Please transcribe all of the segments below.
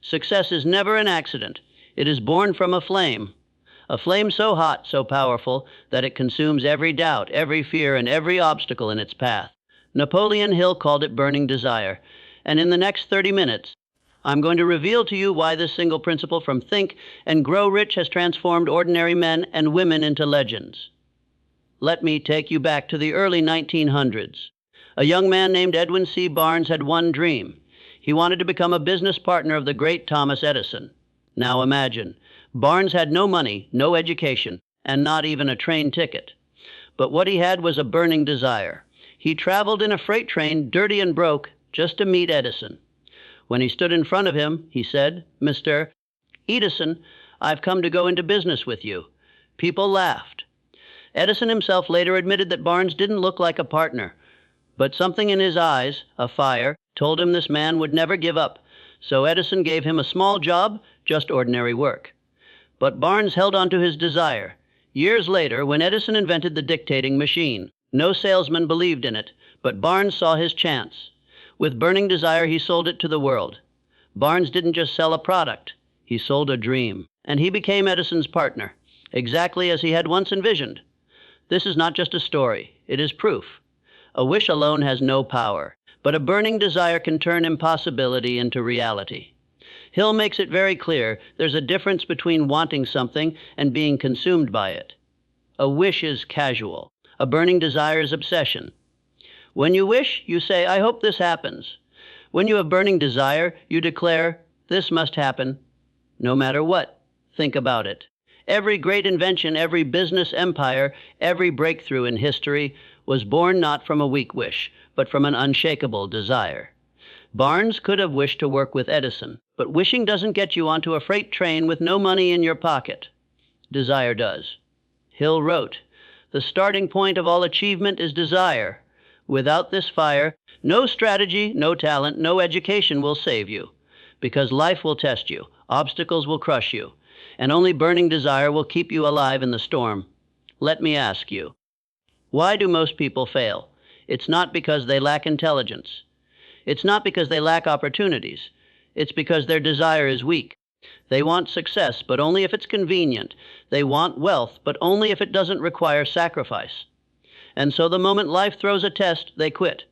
Success is never an accident. It is born from a flame so hot, so powerful, that it consumes every doubt, every fear, and every obstacle in its path. Napoleon Hill called it burning desire. And in the next 30 minutes, I'm going to reveal to you why this single principle from Think and Grow Rich has transformed ordinary men and women into legends. Let me take you back to the early 1900s. A young man named Edwin C. Barnes had one dream. He wanted to become a business partner of the great Thomas Edison. Now imagine, Barnes had no money, no education, and not even a train ticket. But what he had was a burning desire. He traveled in a freight train, dirty and broke, just to meet Edison. When he stood in front of him, he said, "Mr. Edison, I've come to go into business with you." People laughed. Edison himself later admitted that Barnes didn't look like a partner, but something in his eyes, a fire, told him this man would never give up. So Edison gave him a small job, just ordinary work. But Barnes held on to his desire. Years later, when Edison invented the dictating machine, no salesman believed in it, but Barnes saw his chance. With burning desire, he sold it to the world. Barnes didn't just sell a product, he sold a dream. And he became Edison's partner, exactly as he had once envisioned. This is not just a story, it is proof. A wish alone has no power, but a burning desire can turn impossibility into reality. Hill makes it very clear there's a difference between wanting something and being consumed by it. A wish is casual. A burning desire is obsession. When you wish, you say, "I hope this happens." When you have burning desire, you declare, "This must happen," no matter what. Think about it. Every great invention, every business empire, every breakthrough in history was born not from a weak wish, but from an unshakable desire. Barnes could have wished to work with Edison, but wishing doesn't get you onto a freight train with no money in your pocket. Desire does. Hill wrote, "The starting point of all achievement is desire. Without this fire, no strategy, no talent, no education will save you, because life will test you, obstacles will crush you, and only burning desire will keep you alive in the storm." Let me ask you, why do most people fail? It's not because they lack intelligence. It's not because they lack opportunities. It's because their desire is weak. They want success, but only if it's convenient. They want wealth, but only if it doesn't require sacrifice. And so the moment life throws a test, they quit.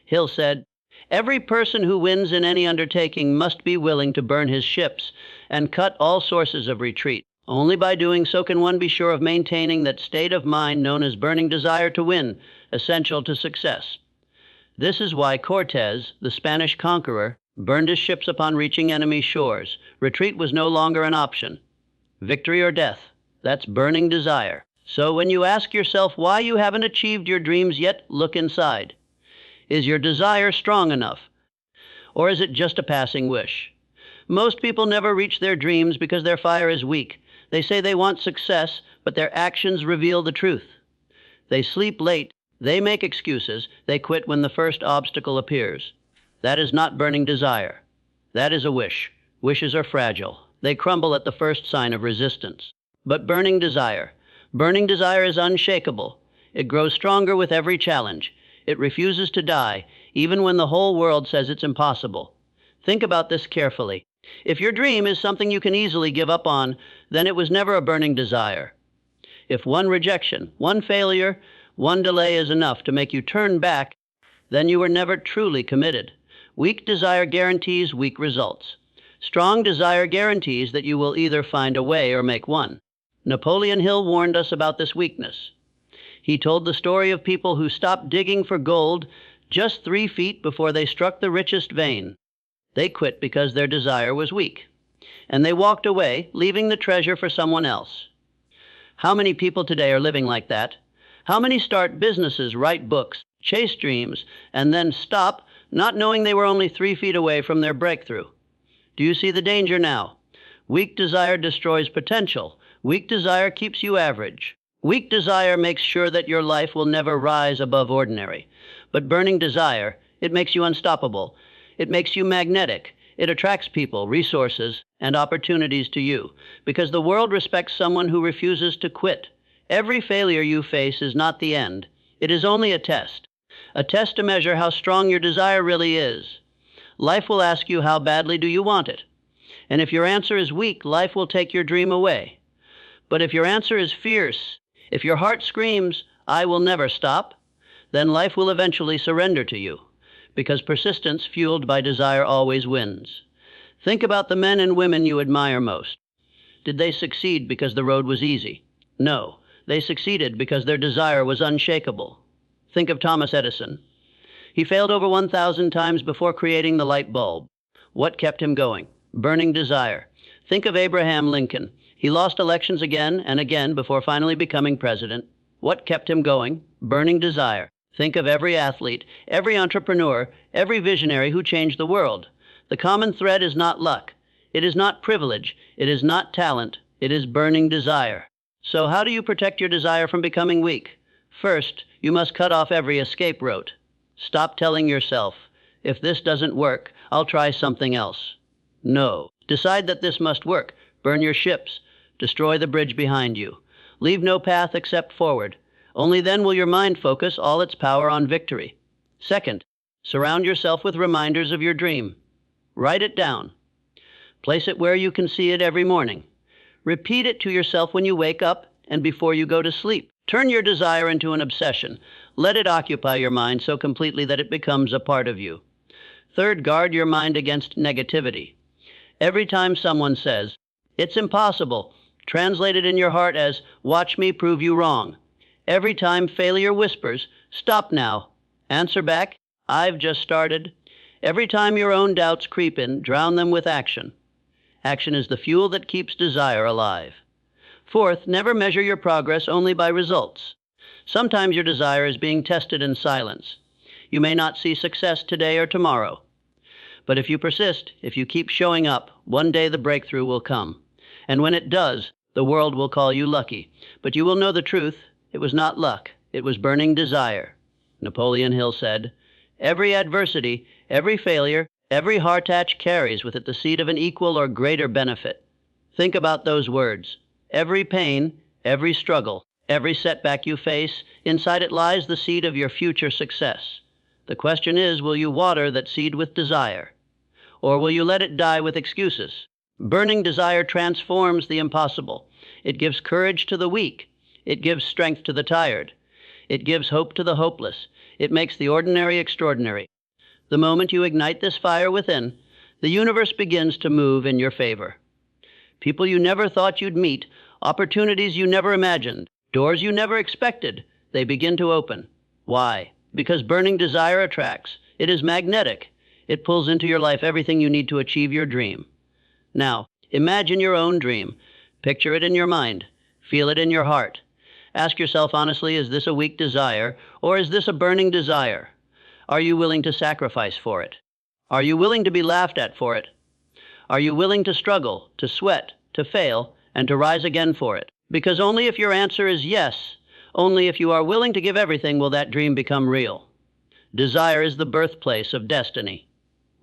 Hill said, "Every person who wins in any undertaking must be willing to burn his ships and cut all sources of retreat. Only by doing so can one be sure of maintaining that state of mind known as burning desire to win, essential to success." This is why Cortez, the Spanish conqueror, burned his ships upon reaching enemy shores. Retreat was no longer an option. Victory or death, that's burning desire. So when you ask yourself why you haven't achieved your dreams yet, look inside. Is your desire strong enough? Or is it just a passing wish? Most people never reach their dreams because their fire is weak. They say they want success, but their actions reveal the truth. They sleep late, they make excuses, they quit when the first obstacle appears. That is not burning desire. That is a wish. Wishes are fragile. They crumble at the first sign of resistance. But burning desire is unshakable. It grows stronger with every challenge. It refuses to die, even when the whole world says it's impossible. Think about this carefully. If your dream is something you can easily give up on, then it was never a burning desire. If one rejection, one failure, one delay is enough to make you turn back, then you were never truly committed. Weak desire guarantees weak results. Strong desire guarantees that you will either find a way or make one. Napoleon Hill warned us about this weakness. He told the story of people who stopped digging for gold just 3 feet before they struck the richest vein. They quit because their desire was weak, and they walked away, leaving the treasure for someone else. How many people today are living like that? How many start businesses, write books, chase dreams, and then stop, not knowing they were only 3 feet away from their breakthrough? Do you see the danger now? Weak desire destroys potential. Weak desire keeps you average. Weak desire makes sure that your life will never rise above ordinary. But burning desire, it makes you unstoppable. It makes you magnetic. It attracts people, resources, and opportunities to you, because the world respects someone who refuses to quit. Every failure you face is not the end. It is only a test to measure how strong your desire really is. Life will ask you, how badly do you want it? And if your answer is weak, life will take your dream away. But if your answer is fierce, if your heart screams, "I will never stop," then life will eventually surrender to you, because persistence fueled by desire always wins. Think about the men and women you admire most. Did they succeed because the road was easy? No, they succeeded because their desire was unshakable. Think of Thomas Edison. He failed over 1,000 times before creating the light bulb. What kept him going? Burning desire. Think of Abraham Lincoln. He lost elections again and again before finally becoming president. What kept him going? Burning desire. Think of every athlete, every entrepreneur, every visionary who changed the world. The common thread is not luck. It is not privilege. It is not talent. It is burning desire. So how do you protect your desire from becoming weak? First, you must cut off every escape route. Stop telling yourself, "If this doesn't work, I'll try something else." No. Decide that this must work. Burn your ships. Destroy the bridge behind you. Leave no path except forward. Only then will your mind focus all its power on victory. Second, surround yourself with reminders of your dream. Write it down. Place it where you can see it every morning. Repeat it to yourself when you wake up and before you go to sleep. Turn your desire into an obsession. Let it occupy your mind so completely that it becomes a part of you. Third, guard your mind against negativity. Every time someone says, "It's impossible," translate it in your heart as, "Watch me prove you wrong." Every time failure whispers, "Stop now," answer back, "I've just started." Every time your own doubts creep in, drown them with action. Action is the fuel that keeps desire alive. Fourth, never measure your progress only by results. Sometimes your desire is being tested in silence. You may not see success today or tomorrow. But if you persist, if you keep showing up, one day the breakthrough will come. And when it does, the world will call you lucky. But you will know the truth. It was not luck. It was burning desire. Napoleon Hill said, "Every adversity, every failure, every heart-ache carries with it the seed of an equal or greater benefit." Think about those words. Every pain, every struggle, every setback you face, inside it lies the seed of your future success. The question is, will you water that seed with desire? Or will you let it die with excuses? Burning desire transforms the impossible. It gives courage to the weak. It gives strength to the tired. It gives hope to the hopeless. It makes the ordinary extraordinary. The moment you ignite this fire within, the universe begins to move in your favor. People you never thought you'd meet, opportunities you never imagined, doors you never expected, they begin to open. Why? Because burning desire attracts. It is magnetic. It pulls into your life everything you need to achieve your dream. Now, imagine your own dream. Picture it in your mind. Feel it in your heart. Ask yourself honestly, is this a weak desire, or is this a burning desire? Are you willing to sacrifice for it? Are you willing to be laughed at for it? Are you willing to struggle, to sweat, to fail, and to rise again for it? Because only if your answer is yes, only if you are willing to give everything will that dream become real. Desire is the birthplace of destiny.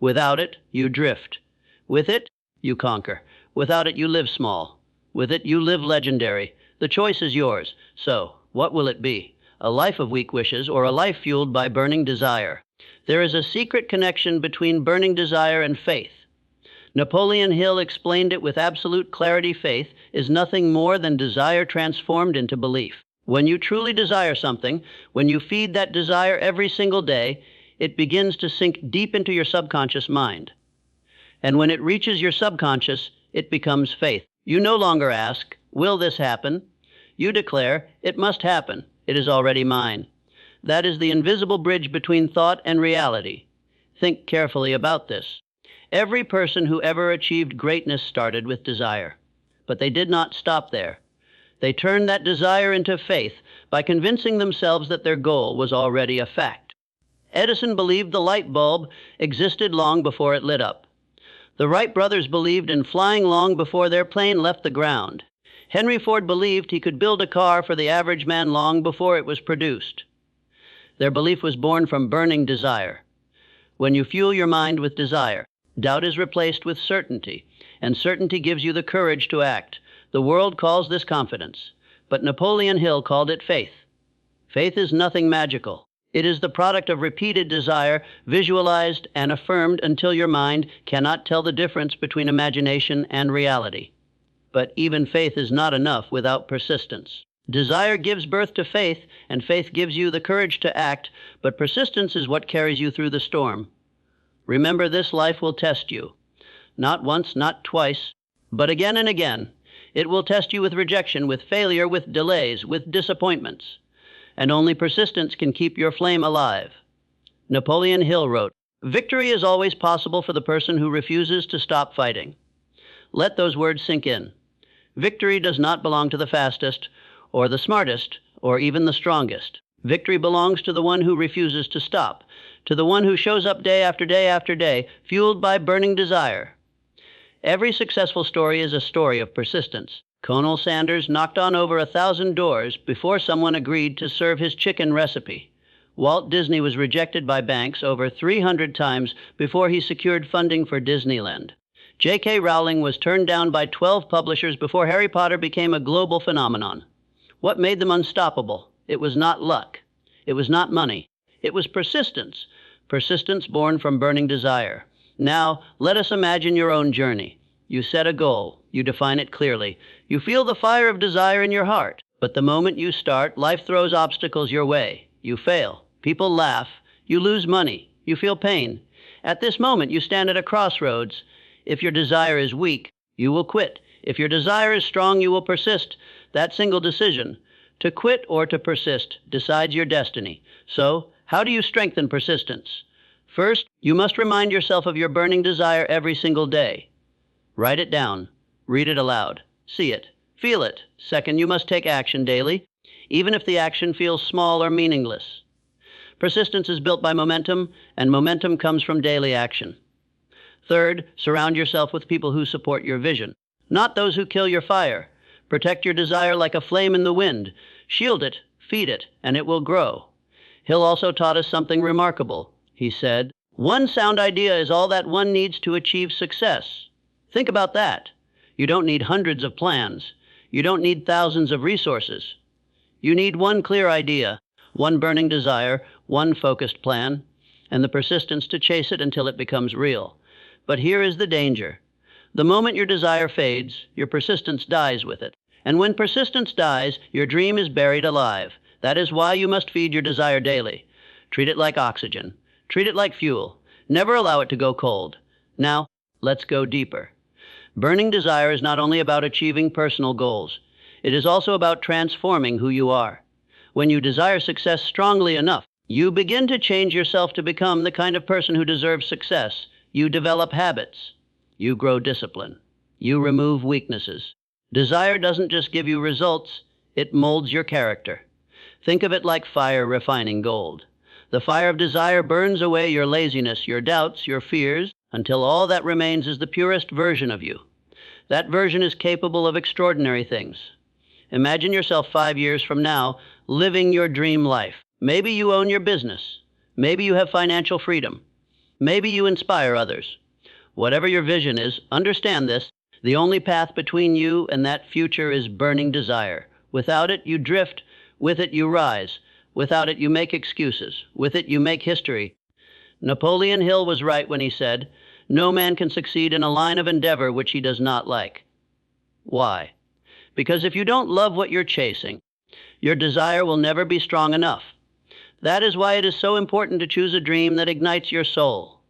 Without it, you drift. With it, you conquer. Without it, you live small. With it, you live legendary. The choice is yours. So, what will it be? A life of weak wishes or a life fueled by burning desire? There is a secret connection between burning desire and faith. Napoleon Hill explained it with absolute clarity. Faith is nothing more than desire transformed into belief. When you truly desire something, when you feed that desire every single day, it begins to sink deep into your subconscious mind. And when it reaches your subconscious, it becomes faith. You no longer ask, "Will this happen?" You declare, "It must happen. It is already mine." That is the invisible bridge between thought and reality. Think carefully about this. Every person who ever achieved greatness started with desire. But they did not stop there. They turned that desire into faith by convincing themselves that their goal was already a fact. Edison believed the light bulb existed long before it lit up. The Wright brothers believed in flying long before their plane left the ground. Henry Ford believed he could build a car for the average man long before it was produced. Their belief was born from burning desire. When you fuel your mind with desire, doubt is replaced with certainty, and certainty gives you the courage to act. The world calls this confidence, but Napoleon Hill called it faith. Faith is nothing magical. It is the product of repeated desire, visualized and affirmed until your mind cannot tell the difference between imagination and reality. But even faith is not enough without persistence. Desire gives birth to faith, and faith gives you the courage to act, but persistence is what carries you through the storm. Remember, this life will test you. Not once, not twice, but again and again. It will test you with rejection, with failure, with delays, with disappointments. And only persistence can keep your flame alive. Napoleon Hill wrote, "Victory is always possible for the person who refuses to stop fighting." Let those words sink in. Victory does not belong to the fastest, or the smartest, or even the strongest. Victory belongs to the one who refuses to stop, to the one who shows up day after day after day, fueled by burning desire. Every successful story is a story of persistence. Colonel Sanders knocked on over 1,000 doors before someone agreed to serve his chicken recipe. Walt Disney was rejected by banks over 300 times before he secured funding for Disneyland. J.K. Rowling was turned down by 12 publishers before Harry Potter became a global phenomenon. What made them unstoppable? It was not luck. It was not money. It was persistence. Persistence born from burning desire. Now, let us imagine your own journey. You set a goal. You define it clearly. You feel the fire of desire in your heart. But the moment you start, life throws obstacles your way. You fail. People laugh. You lose money. You feel pain. At this moment, you stand at a crossroads. If your desire is weak, you will quit. If your desire is strong, you will persist. That single decision, to quit or to persist, decides your destiny. So, how do you strengthen persistence? First, you must remind yourself of your burning desire every single day. Write it down. Read it aloud. See it. Feel it. Second, you must take action daily, even if the action feels small or meaningless. Persistence is built by momentum, and momentum comes from daily action. Third, surround yourself with people who support your vision, not those who kill your fire. Protect your desire like a flame in the wind. Shield it, feed it, and it will grow. Hill also taught us something remarkable. He said, "One sound idea is all that one needs to achieve success." Think about that. You don't need hundreds of plans. You don't need thousands of resources. You need one clear idea, one burning desire, one focused plan, and the persistence to chase it until it becomes real. But here is the danger. The moment your desire fades, your persistence dies with it. And when persistence dies, your dream is buried alive. That is why you must feed your desire daily. Treat it like oxygen. Treat it like fuel. Never allow it to go cold. Now, let's go deeper. Burning desire is not only about achieving personal goals. It is also about transforming who you are. When you desire success strongly enough, you begin to change yourself to become the kind of person who deserves success. You develop habits. You grow discipline. You remove weaknesses. Desire doesn't just give you results, it molds your character. Think of it like fire refining gold. The fire of desire burns away your laziness, your doubts, your fears, until all that remains is the purest version of you. That version is capable of extraordinary things. Imagine yourself 5 years from now, living your dream life. Maybe you own your business. Maybe you have financial freedom. Maybe you inspire others. Whatever your vision is, understand this. The only path between you and that future is burning desire. Without it, you drift. With it, you rise. Without it, you make excuses. With it, you make history. Napoleon Hill was right when he said, "No man can succeed in a line of endeavor which he does not like." Why? Because if you don't love what you're chasing, your desire will never be strong enough. That is why it is so important to choose a dream that ignites your soul.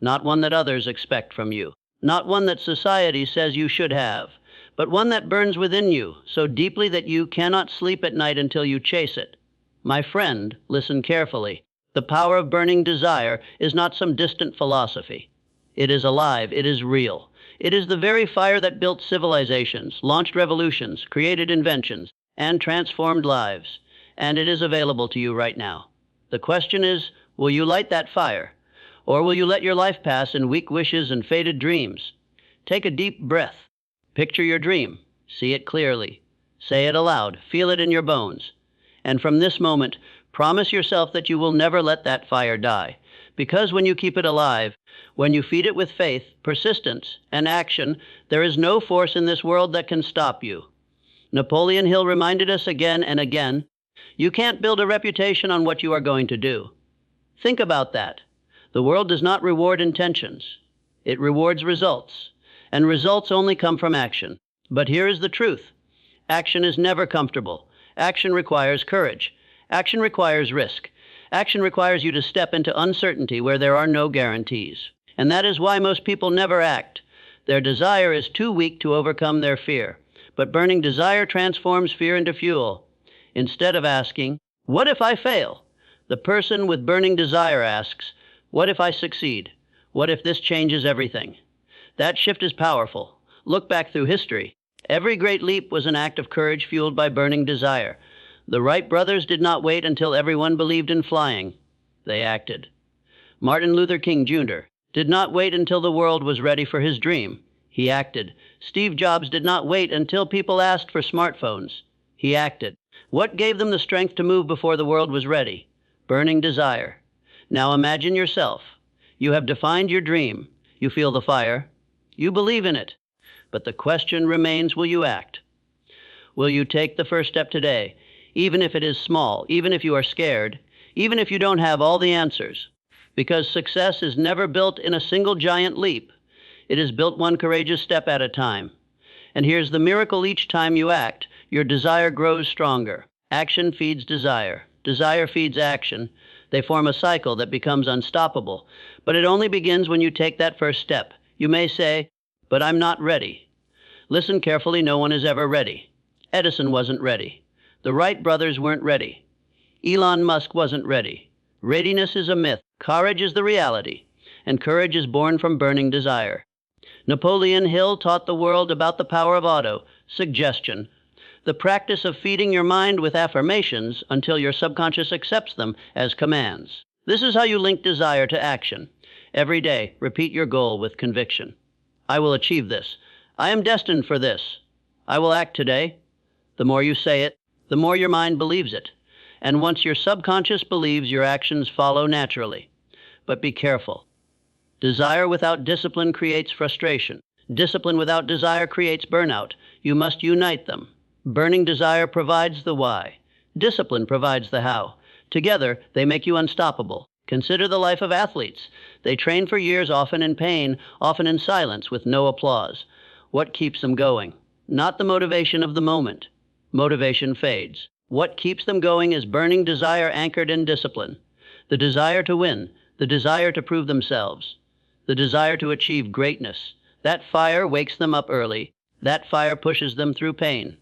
Not one that others expect from you. Not one that society says you should have, but one that burns within you so deeply that you cannot sleep at night until you chase it. My friend, listen carefully. The power of burning desire is not some distant philosophy. It is alive. It is real. It is the very fire that built civilizations, launched revolutions, created inventions, and transformed lives. And it is available to you right now. The question is, will you light that fire? Or will you let your life pass in weak wishes and faded dreams? Take a deep breath. Picture your dream. See it clearly. Say it aloud. Feel it in your bones. And from this moment, promise yourself that you will never let that fire die. Because when you keep it alive, when you feed it with faith, persistence, and action, there is no force in this world that can stop you. Napoleon Hill reminded us again and again, You can't build a reputation on what you are going to do. Think about that. The world does not reward intentions. It rewards results. And results only come from action. But here is the truth. Action is never comfortable. Action requires courage. Action requires risk. Action requires you to step into uncertainty where there are no guarantees. And that is why most people never act. Their desire is too weak to overcome their fear. But burning desire transforms fear into fuel. Instead of asking, "What if I fail?" the person with burning desire asks, "What if I succeed? What if this changes everything?" That shift is powerful. Look back through history. Every great leap was an act of courage fueled by burning desire. The Wright brothers did not wait until everyone believed in flying. They acted. Martin Luther King Jr. did not wait until the world was ready for his dream. He acted. Steve Jobs did not wait until people asked for smartphones. He acted. What gave them the strength to move before the world was ready? Burning desire. Now imagine yourself. You have defined your dream. You feel the fire. You believe in it. But the question remains, will you act? Will you take the first step today, even if it is small, even if you are scared, even if you don't have all the answers? Because success is never built in a single giant leap. It is built one courageous step at a time. And here's the miracle: each time you act, your desire grows stronger. Action feeds desire. Desire feeds action. They form a cycle that becomes unstoppable. But it only begins when you take that first step. You may say, "But I'm not ready." Listen carefully, no one is ever ready. Edison wasn't ready. The Wright brothers weren't ready. Elon Musk wasn't ready. Readiness is a myth. Courage is the reality. And courage is born from burning desire. Napoleon Hill taught the world about the power of suggestion, the practice of feeding your mind with affirmations until your subconscious accepts them as commands. This is how you link desire to action. Every day, repeat your goal with conviction. I will achieve this. I am destined for this. I will act today. The more you say it, the more your mind believes it. And once your subconscious believes, your actions follow naturally. But be careful. Desire without discipline creates frustration. Discipline without desire creates burnout. You must unite them. Burning desire provides the why. Discipline provides the how. Together, they make you unstoppable. Consider the life of athletes. They train for years, often in pain, often in silence, with no applause. What keeps them going? Not the motivation of the moment. Motivation fades. What keeps them going is burning desire anchored in discipline. The desire to win, the desire to prove themselves, the desire to achieve greatness. That fire wakes them up early. That fire pushes them through pain.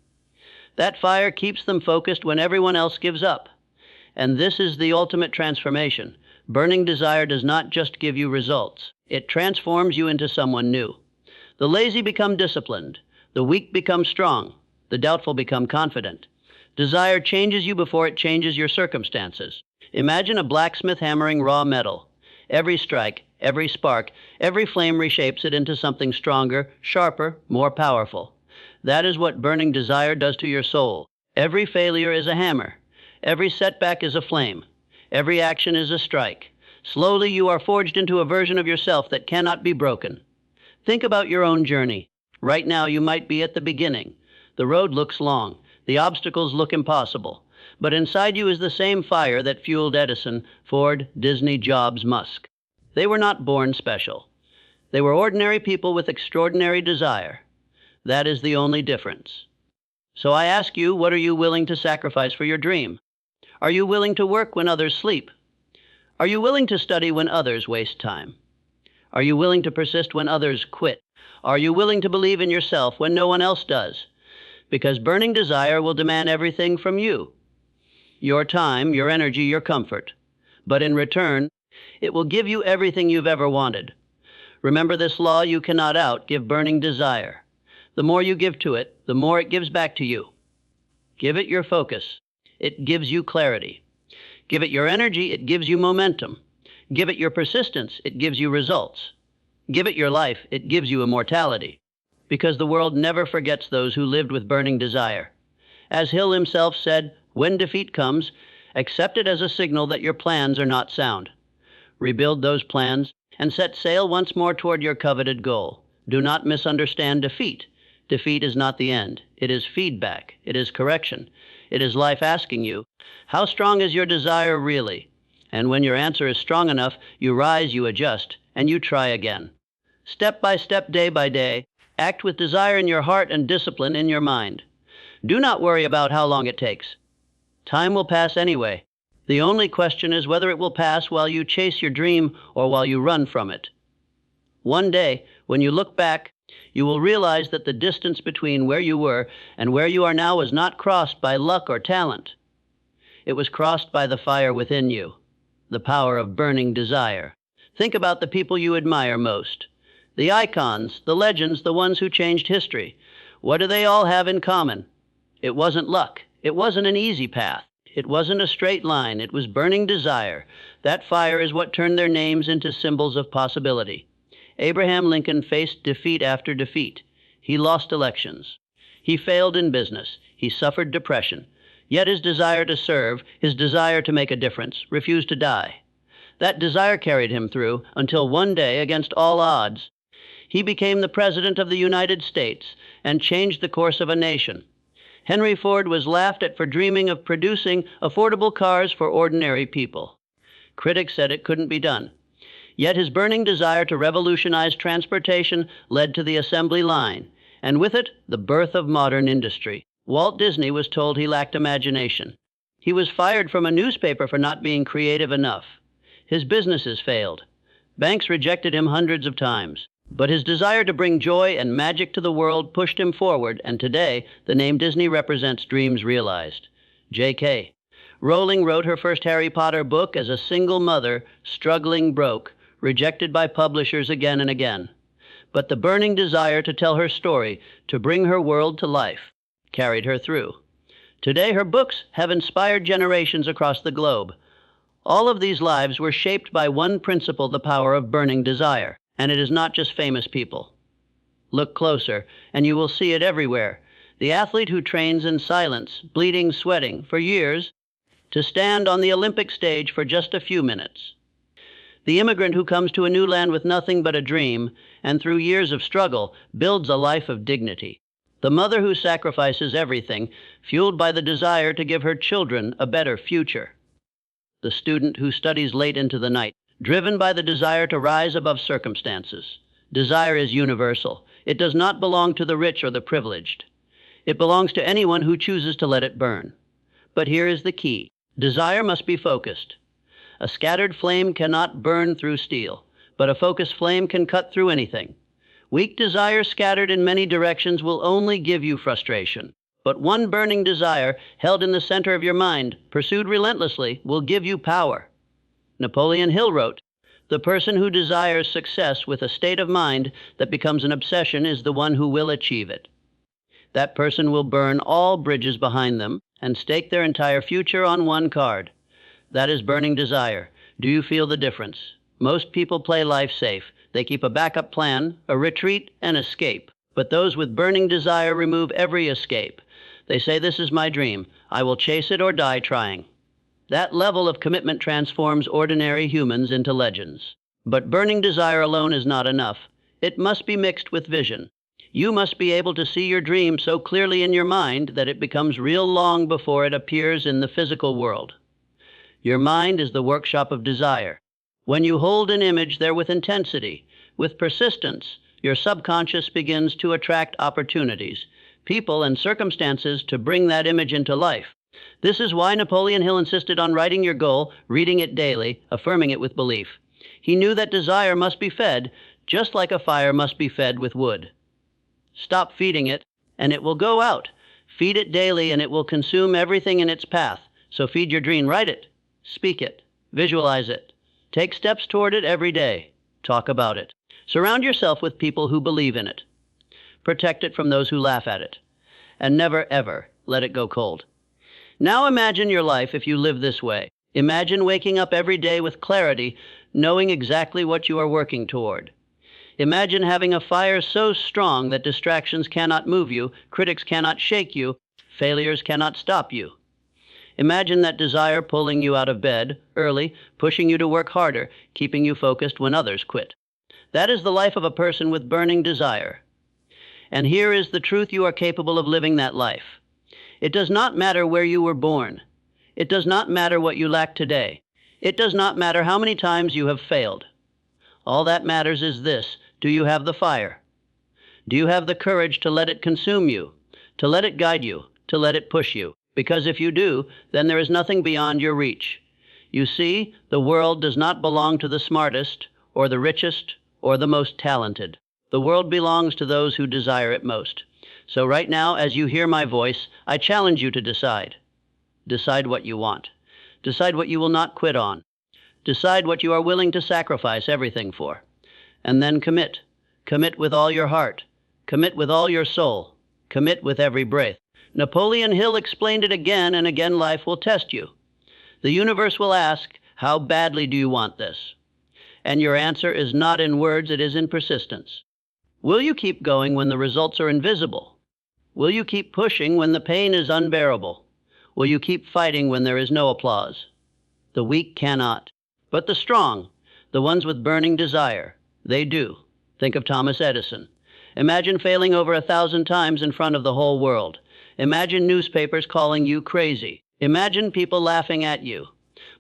That fire keeps them focused when everyone else gives up. And this is the ultimate transformation. Burning desire does not just give you results. It transforms you into someone new. The lazy become disciplined. The weak become strong. The doubtful become confident. Desire changes you before it changes your circumstances. Imagine a blacksmith hammering raw metal. Every strike, every spark, every flame reshapes it into something stronger, sharper, more powerful. That is what burning desire does to your soul. Every failure is a hammer. Every setback is a flame. Every action is a strike. Slowly you are forged into a version of yourself that cannot be broken. Think about your own journey. Right now you might be at the beginning. The road looks long. The obstacles look impossible. But inside you is the same fire that fueled Edison, Ford, Disney, Jobs, Musk. They were not born special. They were ordinary people with extraordinary desire. That is the only difference. So I ask you, what are you willing to sacrifice for your dream? Are you willing to work when others sleep? Are you willing to study when others waste time? Are you willing to persist when others quit? Are you willing to believe in yourself when no one else does? Because burning desire will demand everything from you. Your time, your energy, your comfort. But in return, it will give you everything you've ever wanted. Remember this law: you cannot outgive burning desire. The more you give to it, the more it gives back to you. Give it your focus. It gives you clarity. Give it your energy. It gives you momentum. Give it your persistence. It gives you results. Give it your life. It gives you immortality. Because the world never forgets those who lived with burning desire. As Hill himself said, when defeat comes, accept it as a signal that your plans are not sound. Rebuild those plans and set sail once more toward your coveted goal. Do not misunderstand defeat. Defeat is not the end. It is feedback. It is correction. It is life asking you, how strong is your desire really? And when your answer is strong enough, you rise, you adjust, and you try again. Step by step, day by day, act with desire in your heart and discipline in your mind. Do not worry about how long it takes. Time will pass anyway. The only question is whether it will pass while you chase your dream or while you run from it. One day, when you look back, you will realize that the distance between where you were and where you are now was not crossed by luck or talent. It was crossed by the fire within you, the power of burning desire. Think about the people you admire most. The icons, the legends, the ones who changed history. What do they all have in common? It wasn't luck. It wasn't an easy path. It wasn't a straight line. It was burning desire. That fire is what turned their names into symbols of possibility. Abraham Lincoln faced defeat after defeat. He lost elections. He failed in business. He suffered depression. Yet his desire to serve, his desire to make a difference, refused to die. That desire carried him through until one day, against all odds, he became the President of the United States and changed the course of a nation. Henry Ford was laughed at for dreaming of producing affordable cars for ordinary people. Critics said it couldn't be done. Yet his burning desire to revolutionize transportation led to the assembly line, and with it, the birth of modern industry. Walt Disney was told he lacked imagination. He was fired from a newspaper for not being creative enough. His businesses failed. Banks rejected him hundreds of times. But his desire to bring joy and magic to the world pushed him forward, and today, the name Disney represents dreams realized. J.K. Rowling wrote her first Harry Potter book as a single mother, struggling broke, rejected by publishers again and again. But the burning desire to tell her story, to bring her world to life, carried her through. Today, her books have inspired generations across the globe. All of these lives were shaped by one principle, the power of burning desire. And it is not just famous people. Look closer, and you will see it everywhere. The athlete who trains in silence, bleeding, sweating, for years, to stand on the Olympic stage for just a few minutes. The immigrant who comes to a new land with nothing but a dream, and through years of struggle, builds a life of dignity. The mother who sacrifices everything, fueled by the desire to give her children a better future. The student who studies late into the night, driven by the desire to rise above circumstances. Desire is universal. It does not belong to the rich or the privileged. It belongs to anyone who chooses to let it burn. But here is the key. Desire must be focused. A scattered flame cannot burn through steel, but a focused flame can cut through anything. Weak desire scattered in many directions will only give you frustration. But one burning desire, held in the center of your mind, pursued relentlessly, will give you power. Napoleon Hill wrote, "The person who desires success with a state of mind that becomes an obsession is the one who will achieve it." That person will burn all bridges behind them and stake their entire future on one card. That is burning desire. Do you feel the difference? Most people play life safe. They keep a backup plan, a retreat, an escape. But those with burning desire remove every escape. They say, "This is my dream. I will chase it or die trying." That level of commitment transforms ordinary humans into legends. But burning desire alone is not enough. It must be mixed with vision. You must be able to see your dream so clearly in your mind that it becomes real long before it appears in the physical world. Your mind is the workshop of desire. When you hold an image there with intensity, with persistence, your subconscious begins to attract opportunities, people and circumstances to bring that image into life. This is why Napoleon Hill insisted on writing your goal, reading it daily, affirming it with belief. He knew that desire must be fed, just like a fire must be fed with wood. Stop feeding it, and it will go out. Feed it daily, and it will consume everything in its path. So feed your dream, write it, speak it, visualize it. Take steps toward it every day. Talk about it. Surround yourself with people who believe in it. Protect it from those who laugh at it. And never, ever let it go cold. Now imagine your life if you live this way. Imagine waking up every day with clarity, knowing exactly what you are working toward. Imagine having a fire so strong that distractions cannot move you, critics cannot shake you, failures cannot stop you. Imagine that desire pulling you out of bed early, pushing you to work harder, keeping you focused when others quit. That is the life of a person with burning desire. And here is the truth: you are capable of living that life. It does not matter where you were born. It does not matter what you lack today. It does not matter how many times you have failed. All that matters is this: do you have the fire? Do you have the courage to let it consume you, to let it guide you, to let it push you? Because if you do, then there is nothing beyond your reach. You see, the world does not belong to the smartest, or the richest, or the most talented. The world belongs to those who desire it most. So right now, as you hear my voice, I challenge you to decide. Decide what you want. Decide what you will not quit on. Decide what you are willing to sacrifice everything for. And then commit. Commit with all your heart. Commit with all your soul. Commit with every breath. Napoleon Hill explained it again and again. Life will test you. The universe will ask, how badly do you want this? And your answer is not in words, it is in persistence. Will you keep going when the results are invisible? Will you keep pushing when the pain is unbearable? Will you keep fighting when there is no applause? The weak cannot, but the strong, the ones with burning desire, they do. Think of Thomas Edison. Imagine failing over 1,000 times in front of the whole world. Imagine newspapers calling you crazy. Imagine people laughing at you.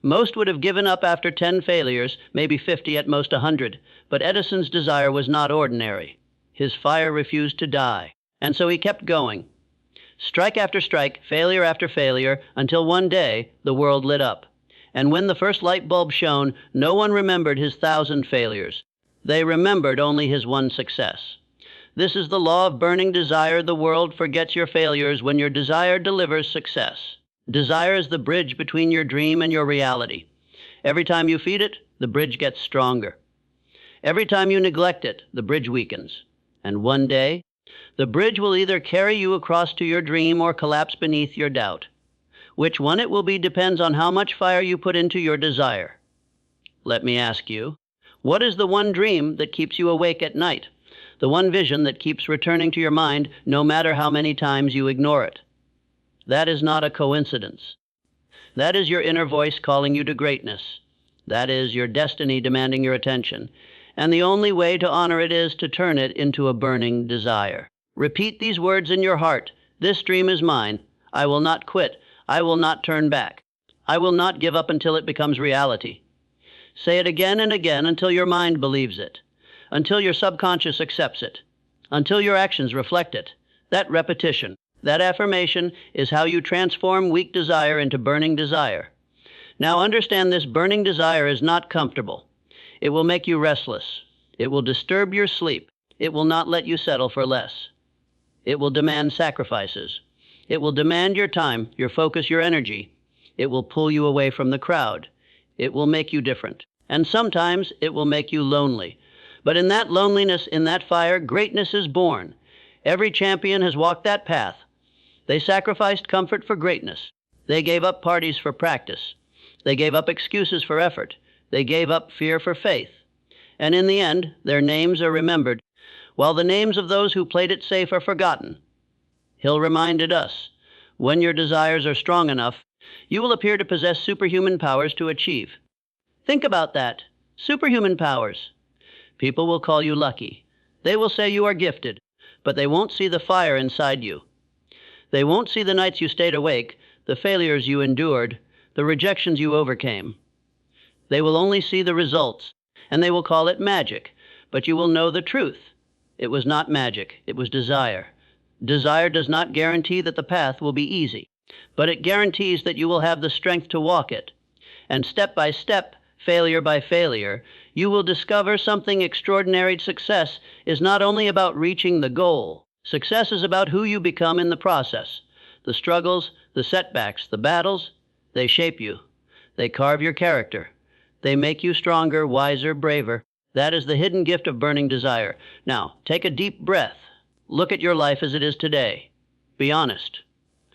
Most would have given up after 10 failures, maybe 50, at most 100. But Edison's desire was not ordinary. His fire refused to die, and so he kept going. Strike after strike, failure after failure, until one day the world lit up. And when the first light bulb shone, no one remembered his 1,000 failures. They remembered only his one success. This is the law of burning desire. The world forgets your failures when your desire delivers success. Desire is the bridge between your dream and your reality. Every time you feed it, the bridge gets stronger. Every time you neglect it, the bridge weakens. And one day, the bridge will either carry you across to your dream or collapse beneath your doubt. Which one it will be depends on how much fire you put into your desire. Let me ask you, what is the one dream that keeps you awake at night? The one vision that keeps returning to your mind no matter how many times you ignore it? That is not a coincidence. That is your inner voice calling you to greatness. That is your destiny demanding your attention. And the only way to honor it is to turn it into a burning desire. Repeat these words in your heart. This dream is mine. I will not quit. I will not turn back. I will not give up until it becomes reality. Say it again and again until your mind believes it, until your subconscious accepts it, until your actions reflect it. That repetition, that affirmation is how you transform weak desire into burning desire. Now understand, this burning desire is not comfortable. It will make you restless. It will disturb your sleep. It will not let you settle for less. It will demand sacrifices. It will demand your time, your focus, your energy. It will pull you away from the crowd. It will make you different. And sometimes it will make you lonely. But in that loneliness, in that fire, greatness is born. Every champion has walked that path. They sacrificed comfort for greatness. They gave up parties for practice. They gave up excuses for effort. They gave up fear for faith. And in the end, their names are remembered, while the names of those who played it safe are forgotten. Hill reminded us, when your desires are strong enough, you will appear to possess superhuman powers to achieve. Think about that. Superhuman powers. People will call you lucky. They will say you are gifted, but they won't see the fire inside you. They won't see the nights you stayed awake, the failures you endured, the rejections you overcame. They will only see the results, and they will call it magic, but you will know the truth. It was not magic, it was desire. Desire does not guarantee that the path will be easy, but it guarantees that you will have the strength to walk it. And step by step, failure by failure, you will discover something extraordinary. Success is not only about reaching the goal. Success is about who you become in the process. The struggles, the setbacks, the battles, they shape you. They carve your character. They make you stronger, wiser, braver. That is the hidden gift of burning desire. Now, take a deep breath. Look at your life as it is today. Be honest.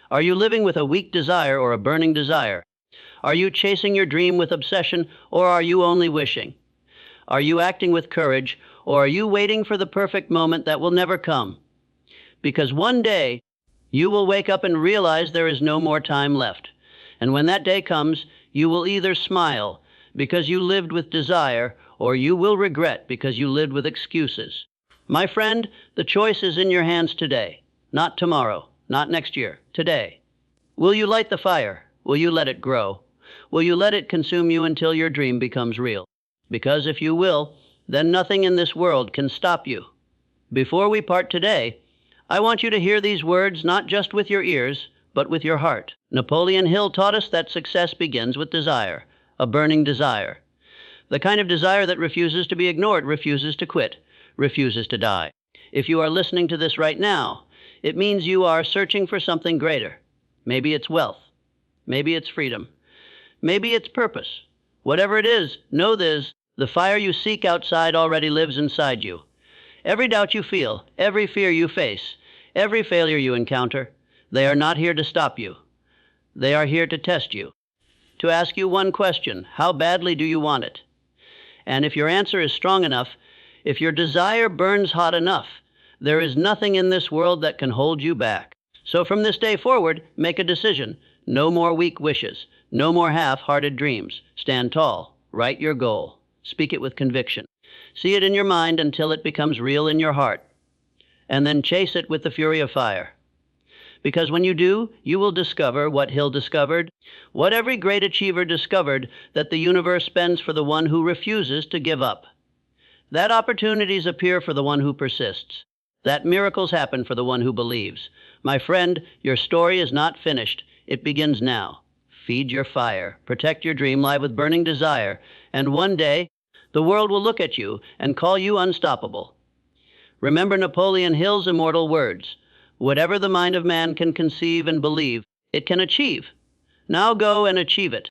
Are you living with a weak desire or a burning desire? Are you chasing your dream with obsession, or are you only wishing? Are you acting with courage, or are you waiting for the perfect moment that will never come? Because one day, you will wake up and realize there is no more time left. And when that day comes, you will either smile because you lived with desire, or you will regret because you lived with excuses. My friend, the choice is in your hands today, not tomorrow, not next year, today. Will you light the fire? Will you let it grow? Will you let it consume you until your dream becomes real? Because if you will, then nothing in this world can stop you. Before we part today, I want you to hear these words not just with your ears, but with your heart. Napoleon Hill taught us that success begins with desire, a burning desire. The kind of desire that refuses to be ignored, refuses to quit, refuses to die. If you are listening to this right now, it means you are searching for something greater. Maybe it's wealth. Maybe it's freedom. Maybe it's purpose. Whatever it is, know this: the fire you seek outside already lives inside you. Every doubt you feel, every fear you face, every failure you encounter, they are not here to stop you. They are here to test you, to ask you one question: how badly do you want it? And if your answer is strong enough, if your desire burns hot enough, there is nothing in this world that can hold you back. So from this day forward, make a decision. No more weak wishes. No more half-hearted dreams. Stand tall. Write your goal. Speak it with conviction. See it in your mind until it becomes real in your heart. And then chase it with the fury of fire. Because when you do, you will discover what Hill discovered, what every great achiever discovered, that the universe spends for the one who refuses to give up. That opportunities appear for the one who persists. That miracles happen for the one who believes. My friend, your story is not finished. It begins now. Feed your fire, protect your dream, live with burning desire, and one day, the world will look at you and call you unstoppable. Remember Napoleon Hill's immortal words: whatever the mind of man can conceive and believe, it can achieve. Now go and achieve it.